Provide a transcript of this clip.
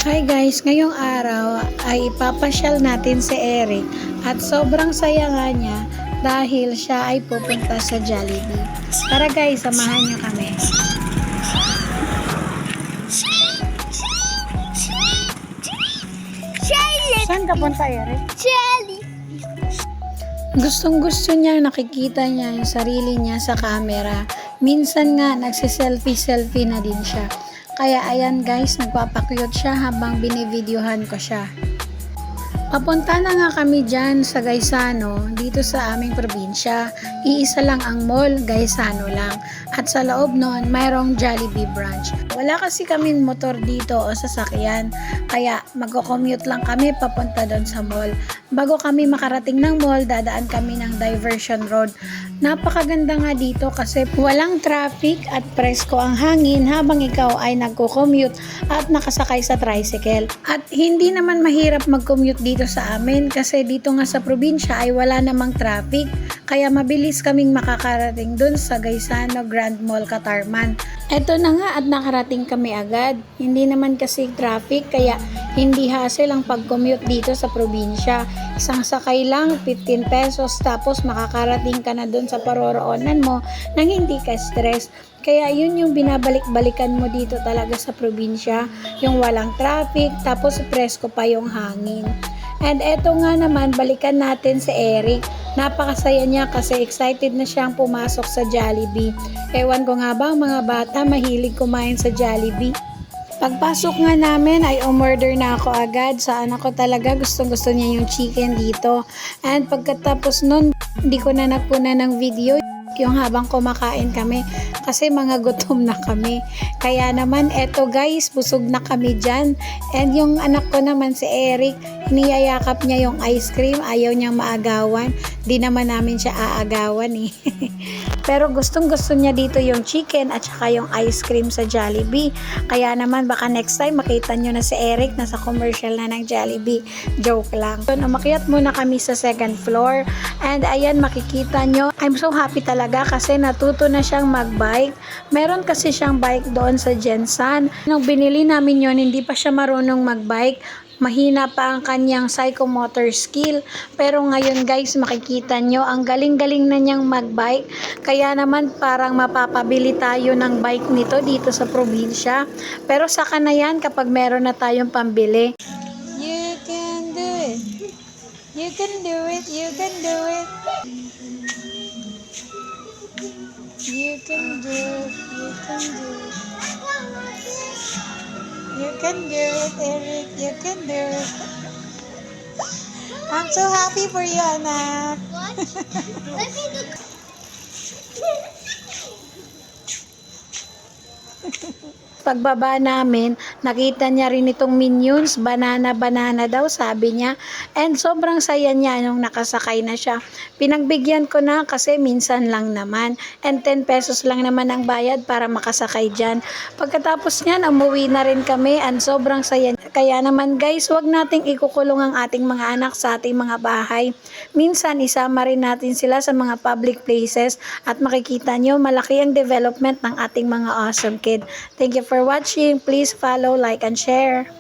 Hi guys, ngayong araw ay ipapasyal natin si Eric at sobrang saya nga niya dahil siya ay pupunta sa Jollibee. Tara guys, samahan niyo kami. Saan ka punta, Eric? Jelly! Gustong gusto niya, nakikita niya yung sarili niya sa camera. Minsan nga, nagsiselfie-selfie na din siya. Kaya ayan guys, nagpapakyut siya habang binivideohan ko siya. Papunta na nga kami dyan sa Gaisano, dito sa aming probinsya. Iisa lang ang mall, Gaisano lang. At sa loob nun, mayroong Jollibee branch. Wala kasi kaming motor dito o sasakyan, kaya magko-commute lang kami papunta doon sa mall. Bago kami makarating ng mall, dadaan kami ng diversion road. Napakaganda nga dito kasi walang traffic at presko ang hangin habang ikaw ay nagko-commute at nakasakay sa tricycle. At hindi naman mahirap mag-commute dito sa amin kasi dito nga sa probinsya ay wala namang traffic, kaya mabilis kaming makakarating dun sa Gaisano Grand Mall Katarman. Eto na nga at nakarating kami agad. Hindi naman kasi traffic kaya hindi hassle ang pag-commute dito sa probinsya. Isang sakay lang, 15 pesos, tapos makakarating ka na dun sa paroroonan mo nang hindi ka stress. Kaya yun yung binabalik-balikan mo dito talaga sa probinsya, yung walang traffic, tapos presko pa yung hangin. And eto nga naman, balikan natin si Eric. Napakasaya niya kasi excited na siyang pumasok sa Jollibee. Ewan ko nga ba, mga bata mahilig kumain sa Jollibee. Pagpasok nga namin ay umorder na ako agad. Sa anak ko talaga gustong-gusto niya yung chicken dito. And pagkatapos nun, hindi ko na nakunan ng video yung habang kumakain kami kasi mga gutom na kami. Kaya naman eto guys, busog na kami dyan. And yung anak ko naman si Eric, niyayakap niya yung ice cream, ayaw niyang maagawan. Di naman namin siya aagawan eh. Pero gustong gusto niya dito yung chicken at saka yung ice cream sa Jollibee. Kaya naman baka next time makita nyo na si Eric nasa commercial na ng Jollibee. Joke lang. So, umakyat muna kami sa second floor. And ayan, makikita nyo, I'm so happy talaga kasi natuto na siyang magbike. Meron kasi siyang bike doon sa Jensan. Nung binili namin yon, hindi pa siya marunong magbike. Mahina pa ang kanyang psychomotor skill. Pero ngayon guys, makikita nyo, ang galing-galing na niyang magbike. Kaya naman parang mapapabili tayo ng bike nito dito sa probinsya. Pero saka na yan kapag meron na tayong pambili. You can do it. You can do it. You can do it. You can do it. You can do it. You can do it, Eric. You can do it. I'm so happy for you, anak. What? Let me do. Pagbaba namin, nakita niya rin itong Minions, banana daw sabi niya. And sobrang saya niya nung nakasakay na siya. Pinagbigyan ko na kasi minsan lang naman. And 10 pesos lang naman ang bayad para makasakay dyan. Pagkatapos niyan, umuwi na rin kami and sobrang saya. Kaya naman guys, wag nating ikukulong ang ating mga anak sa ating mga bahay. Minsan, isama rin natin sila sa mga public places at makikita nyo, malaki ang development ng ating mga awesome kid. Thank you for watching. Please follow, like, and share.